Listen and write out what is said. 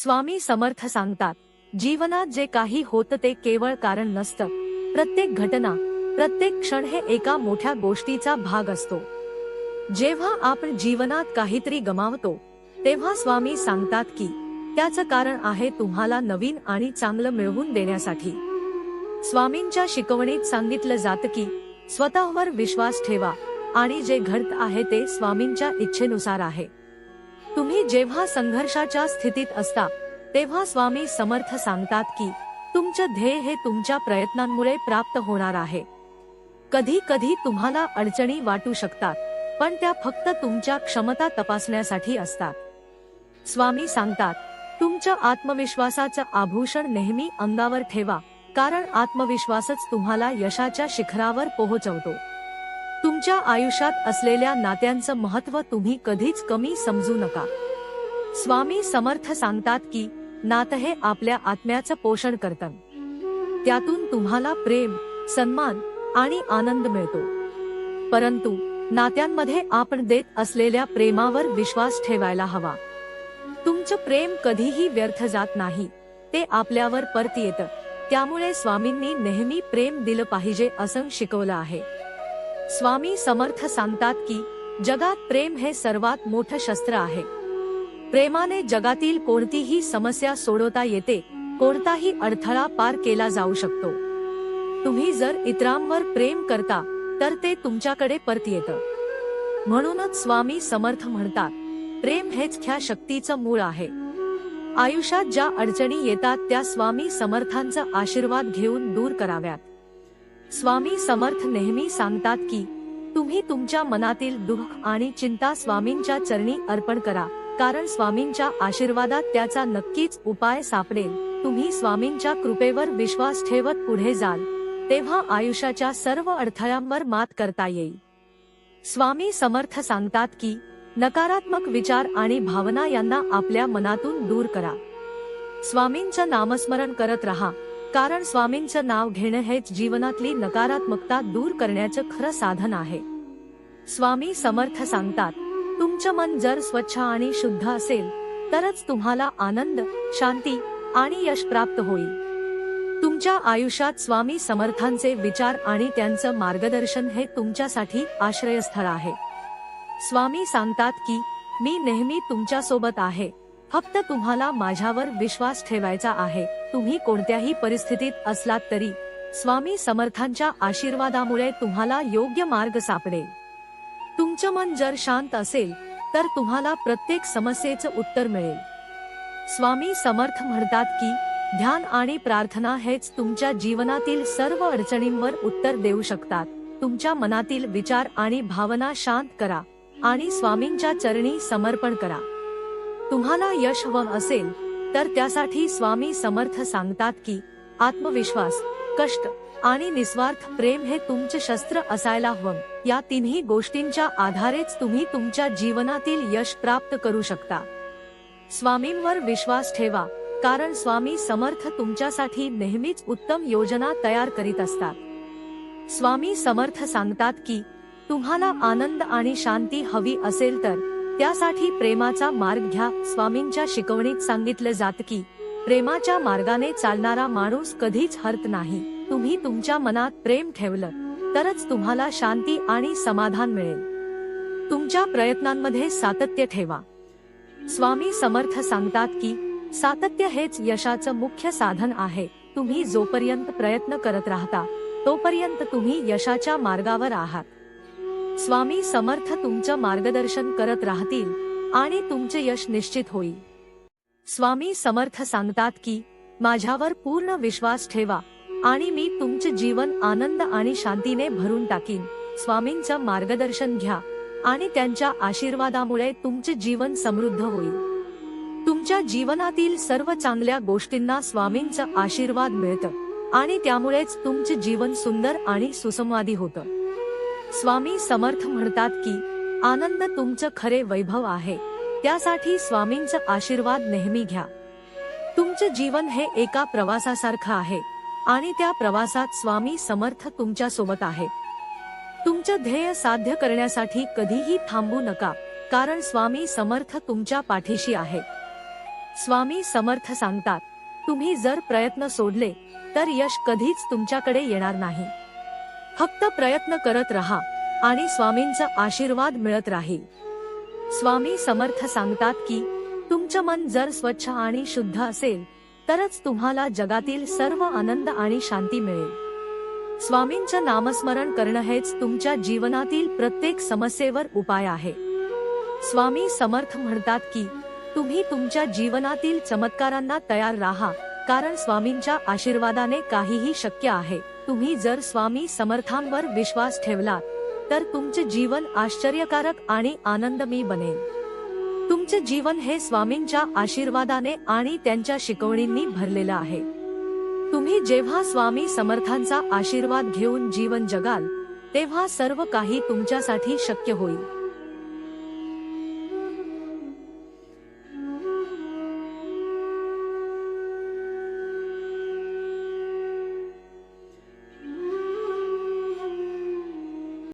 स्वामी समर्थ सांगतात, जीवनात जे काही होतं ते केवळ कारण नसतं. प्रत्येक घटना, प्रत्येक क्षण हे एका मोठ्या गोष्टीचा भाग असतो. जेव्हा आपण जीवनात काहीतरी गमावतो, तेव्हा स्वामी सांगतात की त्याचं कारण आहे तुम्हाला नवीन आणि चांगलं मिळवून देण्यासाठी. स्वामींच्या शिकवणीत सांगितलं जातं की स्वतःवर विश्वास ठेवा आणि जे घडत आहे ते स्वामींच्या इच्छेनुसार आहे. तुम्ही जेव्हा संघर्षाच्या स्थितीत असता, तेव्हा स्वामी समर्थ सांगतात की तुमचं ध्येय हे तुमच्या प्रयत्नांमुळे प्राप्त होणार आहे. कधी कधी तुम्हाला अडचणी वाटू शकतात, पण त्या फक्त तुमच्या क्षमता तपासण्यासाठी असतात. स्वामी सांगतात, तुमच्या आत्मविश्वासाचं आभूषण नेहमी अंगावर ठेवा, कारण आत्मविश्वासच तुम्हाला यशाच्या शिखरावर पोहोचवतो. तुमच्या आयुष्यात असलेल्या नात्यांचं महत्त्व तुम्ही कधीच कमी समजू नका. स्वामी समर्थ सांगतात की नातं हे आपल्या आत्म्याचं पोषण करतं. त्यातून तुम्हाला प्रेम, सन्मान आणि आनंद मिळतो. परंतु नात्यांमध्ये आपण देत असलेल्या प्रेमावर विश्वास ठेवायला हवा. तुमचं प्रेम कधीही व्यर्थ जात नाही, ते आपल्यावर परत येतं. त्यामुळे स्वामींनी नेहमी प्रेम दिलं पाहिजे असं शिकवलं आहे. स्वामी समर्थ सांगतात की जगात प्रेम हे सर्वात मोठं शस्त्र आहे. प्रेमाने जगातील कोणतीही समस्या सोडवता येते, कोणताही अडथळा पार केला जाऊ शकतो. तुम्ही जर इतरांवर प्रेम करता, तर ते तुमच्याकडे परत येतं. म्हणूनच स्वामी समर्थ म्हणतात, प्रेम हेच ख्या शक्तीचं मूळ आहे. आयुष्यात ज्या अडचणी येतात त्या स्वामी समर्थांचा आशीर्वाद घेऊन दूर कराव्यात. स्वामी समर्थ नेहमी सांगतात की तुम्ही तुमच्या मनातील दुःख आणि चिंता स्वामींच्या चरणी अर्पण करा, कारण स्वामींच्या आशीर्वादात त्याचा नक्कीच उपाय सापडेल. तुम्ही स्वामींच्या कृपेवर विश्वास ठेवत पुढे जाल, तेव्हा आयुष्याच्या सर्व अडथळ्यांवर मात करता येईल. स्वामी समर्थ सांगतात की नकारात्मक विचार आणि भावना यांना आपल्या मनातून दूर करा. स्वामींचं नामस्मरण करत रहा, कारण स्वामींचं नाव घेणं हेच जीवनातली नकारात्मकता दूर करण्याचं खरं साधन आहे. स्वामी समर्थ सांगतात, तुमचं मन जर स्वच्छ आणि शुद्ध असेल, तरच तुम्हाला आनंद, शांती आणि यश प्राप्त होईल. तुमच्या आयुष्यात स्वामी समर्थांचे विचार आणि त्यांचं मार्गदर्शन हे तुमच्यासाठी आश्रयस्थळ आहे. स्वामी सांगतात की मी नेहमी तुमच्या सोबत आहे, फक्त तुम्हाला माझ्यावर विश्वास ठेवायचा आहे. तुम्ही कोणत्याही परिस्थितीत असलात तरी स्वामी समर्थांच्या आशीर्वादामुळे तुम्हाला योग्य मार्ग सापडेल. तुमचं मन जर शांत असेल, तर तुम्हाला प्रत्येक समस्येचं उत्तर मिळेल. स्वामी समर्थ म्हणतात की ध्यान आणि प्रार्थना हेच तुमच्या जीवनातील सर्व अडचणींवर उत्तर देऊ शकतात. तुमच्या मनातील विचार आणि भावना शांत करा आणि स्वामींच्या चरणी समर्पण करा. तुम्हाला यश हवं असेल, तर त्यासाठी स्वामी समर्थ सांगतात की आत्मविश्वास, कष्ट आणि निस्वार्थ प्रेम हे तुमचे शस्त्र असायला हवं. या तिन्ही गोष्टींच्या आधारेच तुम्ही तुमच्या जीवनातील यश प्राप्त करू शकता. स्वामींवर विश्वास ठेवा, कारण स्वामी समर्थ तुमच्यासाठी नेहमीच उत्तम योजना तयार करीत असतात. स्वामी समर्थ सांगतात की तुम्हाला आनंद आणि शांती हवी असेल तर त्यासाठी प्रेमाचा मार्ग घ्या. स्वामींच्या शिकवणीत सांगितलं जातं की प्रेमाच्या मार्गाने चालणारा माणूस कधीच हरत नाही. तुम्ही तुमच्या मनात प्रेम ठेवलं तरच तुम्हाला शांती आणि समाधान मिळेल. तुमच्या प्रयत्नांमध्ये सातत्य ठेवा. स्वामी समर्थ सांगतात की सातत्य हेच यशाचं मुख्य साधन आहे. तुम्ही जोपर्यंत प्रयत्न करत राहता, तोपर्यंत तुम्ही यशाच्या मार्गावर आहात. स्वामी समर्थ तुमचं मार्गदर्शन करत राहतील आणि तुमचे यश निश्चित होईल. स्वामी समर्थ सांगतात की माझ्यावर पूर्ण विश्वास ठेवा आणि मी तुमचे जीवन आनंद आणि शांतीने भरून टाकीन. स्वामींचं मार्गदर्शन घ्या आणि त्यांच्या आशीर्वादामुळे तुमचे जीवन समृद्ध होईल. तुमच्या जीवनातील सर्व चांगल्या गोष्टींना स्वामींचा आशीर्वाद मिळतं आणि त्यामुळेच तुमचे जीवन सुंदर आणि सुसंवादी होतं. स्वामी समर्थ म्हणतात की आनंद तुमचं खरे वैभव आहे, त्यासाठी स्वामींचा आशीर्वाद नेहमी घ्या. तुमचं जीवन हे एका प्रवासासारखं आहे आणि त्या प्रवासात स्वामी समर्थ तुमच्या सोबत आहे. तुमचं ध्येय साध्य करण्यासाठी कधीही थांबू नका, कारण स्वामी समर्थ तुमच्या पाठीशी आहे. स्वामी समर्थ सांगतात, तुम्ही जर प्रयत्न सोडले तर यश कधीच तुमच्याकडे येणार नाही. फक्त प्रयत्न करत रहा आणि स्वामींचा आशीर्वाद मिळत राहील. स्वामी समर्थ सांगतात की तुमचं मन जर स्वच्छ आणि शुद्ध असेल तरच तुम्हाला जगातील सर्व आनंद आणि शांती मिळेल. स्वामींचं नामस्मरण करणं हेच तुमच्या जीवनातील प्रत्येक समस्येवर उपाय आहे. स्वामी समर्थ म्हणतात की तुम्ही तुमच्या जीवनातील चमत्कारांना तयार राहा, कारण स्वामींच्या आशीर्वादाने काहीही शक्य आहे. तुम्ही जर स्वामी समर्थांवर विश्वास ठेवलात तर तुमचे जीवन आश्चर्यकारक आणि आनंदमयी बनेल. तुमचे जीवन हे स्वामींच्या आशीर्वादाने आणि त्यांच्या शिकवणींनी भरलेलं आहे. तुम्ही जेव्हा स्वामी समर्थांचा आशीर्वाद घेऊन जीवन जगाल तेव्हा सर्व काही तुमच्यासाठी शक्य होईल.